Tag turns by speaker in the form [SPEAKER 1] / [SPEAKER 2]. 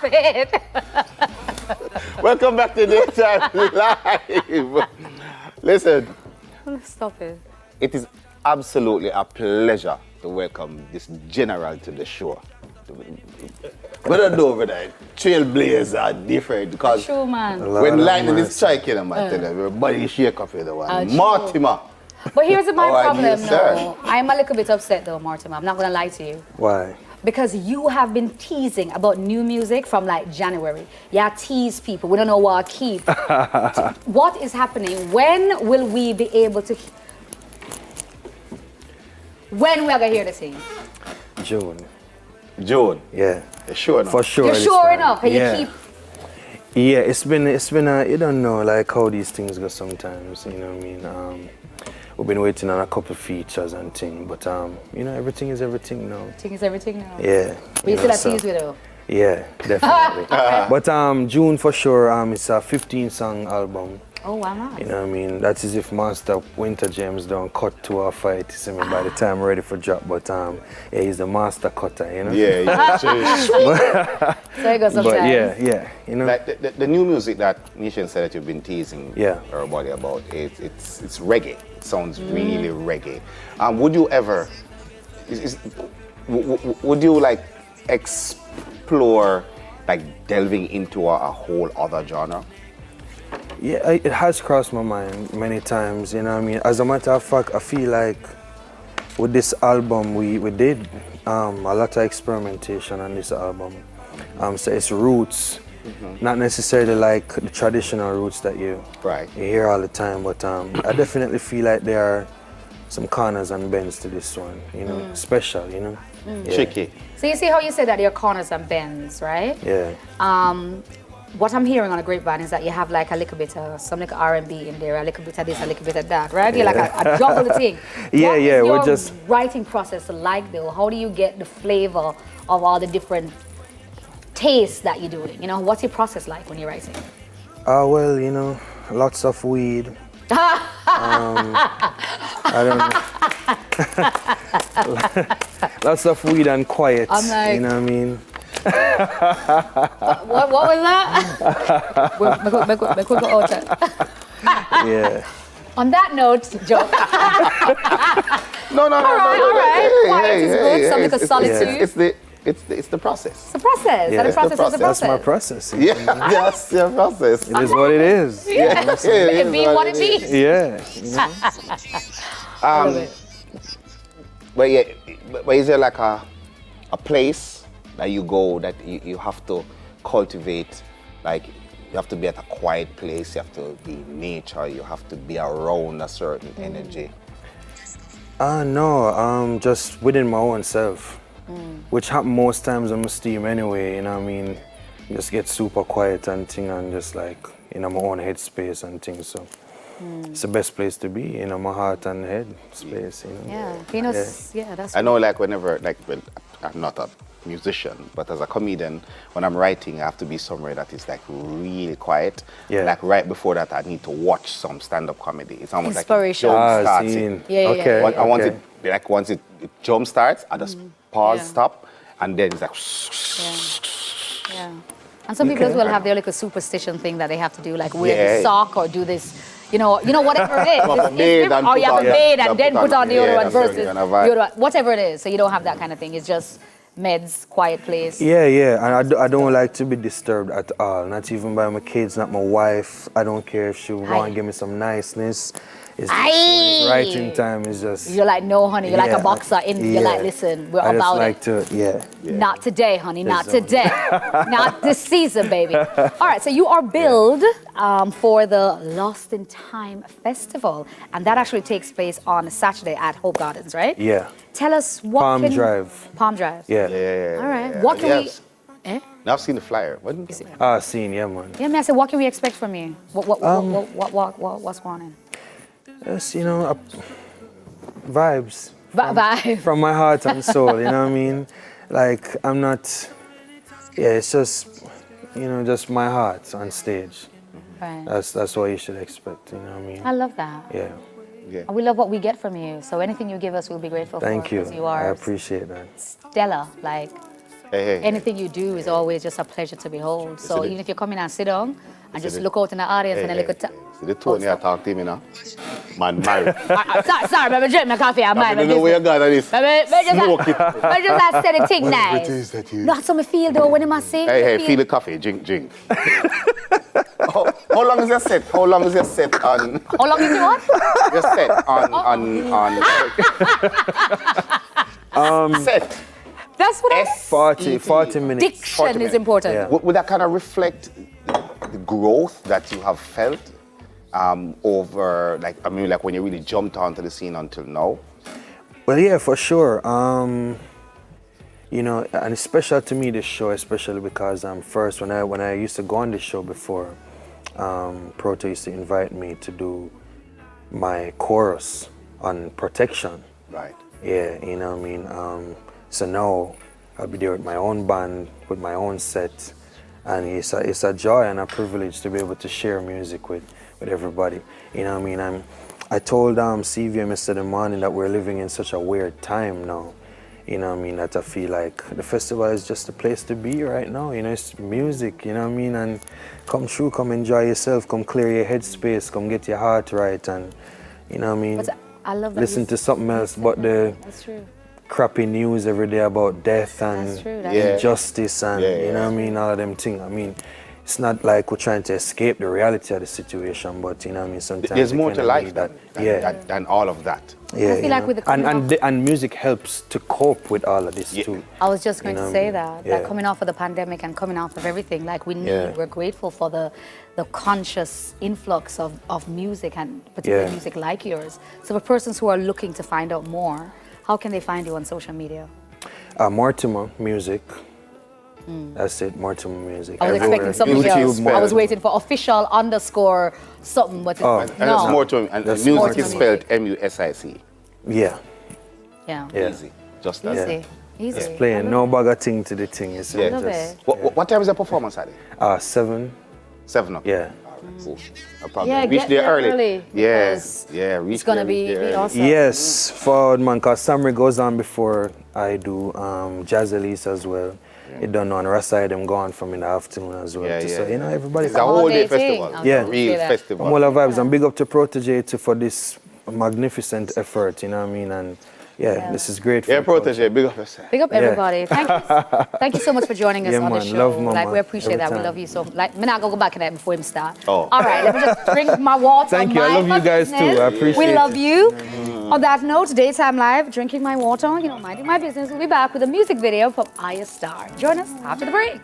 [SPEAKER 1] it.
[SPEAKER 2] Welcome back to Daytime Live. Listen,
[SPEAKER 1] Stop it.
[SPEAKER 2] it is absolutely a pleasure to welcome this general to the show. But I know over there, trailblazers are different because
[SPEAKER 1] True, man.
[SPEAKER 2] when lightning is striking, I'm tell you, everybody shake up here the one.
[SPEAKER 1] True.
[SPEAKER 2] Mortimer.
[SPEAKER 1] But here's my
[SPEAKER 2] How are
[SPEAKER 1] problem,
[SPEAKER 2] you, sir?
[SPEAKER 1] no. I'm a little bit upset though, Mortimer. I'm not gonna lie to you.
[SPEAKER 3] Why?
[SPEAKER 1] Because you have been teasing about new music from like January. Yeah, tease people. We don't know what keep. What is happening? When will we be able to? When we are gonna hear the thing?
[SPEAKER 3] June.
[SPEAKER 2] June.
[SPEAKER 3] Yeah.
[SPEAKER 2] You sure enough?
[SPEAKER 3] For sure.
[SPEAKER 1] You're
[SPEAKER 3] this
[SPEAKER 1] sure
[SPEAKER 3] time.
[SPEAKER 1] enough? Can
[SPEAKER 3] Yeah.
[SPEAKER 1] you keep?
[SPEAKER 3] Yeah, it's been you don't know like how these things go sometimes, you know what I mean? We've been waiting on a couple features and things, but you know, everything is everything now.
[SPEAKER 1] Everything is everything now.
[SPEAKER 3] Yeah.
[SPEAKER 1] But you still have tease with though.
[SPEAKER 3] Yeah, definitely. But June for sure, it's a 15-song album.
[SPEAKER 1] Oh, why not?
[SPEAKER 3] You know what I mean? That's as if Master Winter James don't cut to our fight, you see me, by the time we're ready for drop. But yeah, he's the master cutter, you know?
[SPEAKER 2] Yeah.
[SPEAKER 1] So it goes
[SPEAKER 3] But
[SPEAKER 1] sometimes.
[SPEAKER 3] yeah, you know?
[SPEAKER 2] Like the new music that Nishan said that you've been teasing
[SPEAKER 3] Yeah.
[SPEAKER 2] everybody about, it's reggae. It sounds really reggae. Would you ever, would you like explore like delving into a whole other genre?
[SPEAKER 3] Yeah, it has crossed my mind many times, you know what I mean? As a matter of fact, I feel like with this album, we did a lot of experimentation on this album. So it's roots, not necessarily like the traditional roots that you hear all the time, but I definitely feel like there are some corners and bends to this one, you know, special, you know? Yeah.
[SPEAKER 2] Tricky.
[SPEAKER 1] So you see how you said that there are corners and bends, right?
[SPEAKER 3] Yeah.
[SPEAKER 1] What I'm hearing on a grapevine is that you have like a little bit of some like R&B in there, a little bit of this, a little bit of that, right? You're like a juggle thing.
[SPEAKER 3] Yeah,
[SPEAKER 1] What
[SPEAKER 3] yeah,
[SPEAKER 1] is
[SPEAKER 3] we're
[SPEAKER 1] your
[SPEAKER 3] just
[SPEAKER 1] writing process like though? How do you get the flavor of all the different tastes that you're doing? You know, what's your process like when you're writing?
[SPEAKER 3] Well, you know, lots of weed. I don't know. Lots of weed and quiet.
[SPEAKER 1] I'm like,
[SPEAKER 3] you know what I mean?
[SPEAKER 1] What was that? We could go out there.
[SPEAKER 3] Yeah.
[SPEAKER 1] On that note, joke.
[SPEAKER 2] No.
[SPEAKER 1] All right. Quiet is good. Some like a solitude.
[SPEAKER 2] It's the process.
[SPEAKER 1] It's a process.
[SPEAKER 3] Yeah,
[SPEAKER 1] That a process is a process.
[SPEAKER 3] That's my process.
[SPEAKER 2] Yeah, that's your process.
[SPEAKER 3] It is what it is.
[SPEAKER 1] Yeah. It be what it be.
[SPEAKER 3] Yeah. You know?
[SPEAKER 2] But is there like a place that you go that you have to cultivate, like you have to be at a quiet place, you have to be in nature, you have to be around a certain energy?
[SPEAKER 3] No, just within my own self, which happen most times on my steam anyway, you know what I mean? Just get super quiet and thing and just like, you know, my own headspace and things, so. It's the best place to be, you know, my heart and head space, you know.
[SPEAKER 1] Yeah, you know, yeah, that's.
[SPEAKER 2] I know, like whenever, like, well, I'm not a musician, but as a comedian, when I'm writing, I have to be somewhere that is like really quiet.
[SPEAKER 3] Yeah.
[SPEAKER 2] Like right before that, I need to watch some stand-up comedy. It's almost
[SPEAKER 1] Inspiration.
[SPEAKER 2] like it
[SPEAKER 3] Ah,
[SPEAKER 2] jump starts
[SPEAKER 3] scene.
[SPEAKER 2] it.
[SPEAKER 1] Yeah.
[SPEAKER 3] Okay.
[SPEAKER 2] I want
[SPEAKER 3] okay.
[SPEAKER 2] it, like once it jump starts, I just pause,
[SPEAKER 1] Yeah.
[SPEAKER 2] stop, and then it's like.
[SPEAKER 1] Yeah. And some people as well have their like a superstition thing that they have to do, like wear
[SPEAKER 2] Yeah.
[SPEAKER 1] the sock or do this, you know, whatever it is.
[SPEAKER 2] Have a
[SPEAKER 1] It's
[SPEAKER 2] maid
[SPEAKER 1] different.
[SPEAKER 2] and
[SPEAKER 1] Or
[SPEAKER 2] put
[SPEAKER 1] you have a
[SPEAKER 2] on-
[SPEAKER 1] maid
[SPEAKER 2] yeah,
[SPEAKER 1] and then put on the other
[SPEAKER 2] yeah,
[SPEAKER 1] one
[SPEAKER 2] that's what
[SPEAKER 1] versus
[SPEAKER 2] you're gonna vibe.
[SPEAKER 1] the other one. Whatever it is. So you don't have that kind of thing. It's just meds, quiet place.
[SPEAKER 3] Yeah, and I don't like to be disturbed at all, not even by my kids, not my wife. I don't care if she want to give me some niceness. It's just when it's writing time is just.
[SPEAKER 1] You're like, no, honey. You're like
[SPEAKER 3] Yeah,
[SPEAKER 1] a boxer. You're like, listen, we're
[SPEAKER 3] I just
[SPEAKER 1] about
[SPEAKER 3] like
[SPEAKER 1] it.
[SPEAKER 3] to, yeah.
[SPEAKER 1] Not today, honey. Not
[SPEAKER 3] It's on.
[SPEAKER 1] today. Not this season, baby. All right, so you are billed for the Lost in Time Festival, and that actually takes place on Saturday at Hope Gardens, right?
[SPEAKER 3] Yeah.
[SPEAKER 1] Tell us what
[SPEAKER 3] Palm Drive.
[SPEAKER 1] Palm Drive.
[SPEAKER 3] Yeah.
[SPEAKER 2] Yeah.
[SPEAKER 1] All right. What can we? Eh?
[SPEAKER 2] Now I've seen the flyer. Wasn't it?
[SPEAKER 3] Scene, yeah, man.
[SPEAKER 1] Yeah, man. I said, what can we expect from you? What's going on?
[SPEAKER 3] Just, you know, vibes.
[SPEAKER 1] Vibe.
[SPEAKER 3] From my heart and soul, you know what I mean? Like, I'm not, it's just, you know, just my heart on stage.
[SPEAKER 1] Right.
[SPEAKER 3] That's what you should expect, you know what I mean?
[SPEAKER 1] I love that.
[SPEAKER 3] Yeah.
[SPEAKER 2] Yeah.
[SPEAKER 1] We love what we get from you. So anything you give us, we'll be grateful for.
[SPEAKER 3] Thank you.
[SPEAKER 1] 'Cause you
[SPEAKER 3] I
[SPEAKER 1] are
[SPEAKER 3] appreciate that.
[SPEAKER 1] stellar. Like,
[SPEAKER 2] Hey.
[SPEAKER 1] Anything you do is always just a pleasure to behold. So
[SPEAKER 2] it.
[SPEAKER 1] even if you come in and sit down and just look out in the audience and then look at...
[SPEAKER 2] See the tone here talk to him, you know? Man, married.
[SPEAKER 1] Sorry, baby, drink my coffee. I'm
[SPEAKER 2] I don't know where you got this. Smoke it.
[SPEAKER 1] But just say the thing nice.
[SPEAKER 2] It is that you...
[SPEAKER 1] That's how I feel though when I sing.
[SPEAKER 2] Hey, feel the coffee, drink. How long is your set? How long is your set on...
[SPEAKER 1] How long is your what?
[SPEAKER 2] Your set on... Set.
[SPEAKER 1] That's what I...
[SPEAKER 3] 40 minutes.
[SPEAKER 1] Diction
[SPEAKER 2] 40
[SPEAKER 1] is
[SPEAKER 2] minutes.
[SPEAKER 1] important.
[SPEAKER 3] Yeah.
[SPEAKER 2] Would that kind of reflect the growth that you have felt over, like when you really jumped onto the scene until now?
[SPEAKER 3] Well, yeah, for sure. You know, and it's special to me, this show, especially because first when I used to go on this show before, Proto used to invite me to do my chorus on protection.
[SPEAKER 2] Right.
[SPEAKER 3] Yeah, you know what I mean? So now I'll be there with my own band, with my own set, and it's a joy and a privilege to be able to share music with everybody. You know what I mean? I told CVM yesterday morning that we're living in such a weird time now. You know what I mean? That I feel like the festival is just a place to be right now. You know, it's music, you know what I mean? And come through, come enjoy yourself, come clear your headspace, come get your heart right, and you know what I mean?
[SPEAKER 1] But I love that.
[SPEAKER 3] Listen to something else but the
[SPEAKER 1] That's true.
[SPEAKER 3] crappy news every day about death and
[SPEAKER 1] That's true, that's
[SPEAKER 3] injustice and you know what I mean, all of them things. I mean, it's not like we're trying to escape the reality of the situation, but you know what I mean, sometimes
[SPEAKER 2] There's more to life
[SPEAKER 3] that,
[SPEAKER 2] than all of that.
[SPEAKER 3] yeah,
[SPEAKER 1] I feel like with the
[SPEAKER 3] and music helps to cope with all of this too.
[SPEAKER 1] I was just going to say that
[SPEAKER 3] Yeah.
[SPEAKER 1] coming off of the pandemic and coming off of everything, like
[SPEAKER 3] Yeah.
[SPEAKER 1] we're grateful for the conscious influx of music and particularly music like yours. So for persons who are looking to find out more, how can they find you on social media?
[SPEAKER 3] Mortimer Music. That's it, Mortimer Music.
[SPEAKER 1] I was
[SPEAKER 3] Everywhere.
[SPEAKER 1] expecting something else.
[SPEAKER 3] YouTube,
[SPEAKER 1] I was waiting for official underscore something, but
[SPEAKER 2] And that's Mortimer, and
[SPEAKER 3] That's
[SPEAKER 2] music
[SPEAKER 1] Mortimer
[SPEAKER 2] is spelled
[SPEAKER 1] music.
[SPEAKER 2] MUSIC.
[SPEAKER 3] Yeah,
[SPEAKER 1] Yeah.
[SPEAKER 3] yeah.
[SPEAKER 2] Easy. Just that.
[SPEAKER 1] Easy. Easy.
[SPEAKER 3] It's playing no bugger thing to the thing. It's
[SPEAKER 2] Yeah.
[SPEAKER 1] love
[SPEAKER 3] just,
[SPEAKER 1] it.
[SPEAKER 2] What time is the performance at it?
[SPEAKER 3] 7.
[SPEAKER 2] 7 o'clock.
[SPEAKER 3] Yeah.
[SPEAKER 2] Cool. No problem.
[SPEAKER 1] Yeah,
[SPEAKER 2] Reach
[SPEAKER 1] get
[SPEAKER 2] there
[SPEAKER 1] there
[SPEAKER 2] early.
[SPEAKER 1] early,
[SPEAKER 2] Yes.
[SPEAKER 1] because
[SPEAKER 2] Yeah, reach
[SPEAKER 1] It's gonna
[SPEAKER 2] there, reach
[SPEAKER 1] be
[SPEAKER 2] there early.
[SPEAKER 1] awesome.
[SPEAKER 3] Yes, forward man, because Summer goes on before I do Jazz Elise as well. It done on Rust side, them gone from in the afternoon as well.
[SPEAKER 2] Yeah,
[SPEAKER 3] too.
[SPEAKER 2] yeah,
[SPEAKER 3] So, you know, everybody's
[SPEAKER 2] It's a whole day
[SPEAKER 1] All-day thing.
[SPEAKER 2] festival.
[SPEAKER 1] I was
[SPEAKER 3] Yeah.
[SPEAKER 1] gonna
[SPEAKER 2] Real
[SPEAKER 1] say that.
[SPEAKER 2] festival.
[SPEAKER 3] all of vibes. And big up to Protege too for this magnificent effort, you know what I mean? And yeah, this is great.
[SPEAKER 2] Yeah,
[SPEAKER 3] for
[SPEAKER 2] Protege, big up yourself.
[SPEAKER 1] Big up
[SPEAKER 3] Yeah.
[SPEAKER 1] everybody. Thank you so much for joining us
[SPEAKER 3] Yeah,
[SPEAKER 1] on the
[SPEAKER 3] man.
[SPEAKER 1] show.
[SPEAKER 3] Love Mama.
[SPEAKER 1] Like we appreciate
[SPEAKER 3] Every
[SPEAKER 1] that. We
[SPEAKER 3] time.
[SPEAKER 1] love you so. Like, I'm not gonna go back in that before him start.
[SPEAKER 2] Oh.
[SPEAKER 1] All right, let me just drink my water.
[SPEAKER 3] Thank you. I
[SPEAKER 1] mind
[SPEAKER 3] love
[SPEAKER 1] my
[SPEAKER 3] you guys too.
[SPEAKER 1] business.
[SPEAKER 3] I appreciate
[SPEAKER 1] We love
[SPEAKER 3] it.
[SPEAKER 1] you. On that note, Daytime Live, drinking my water, minding my business. We'll be back with a music video from Aya Star. Join us after the break.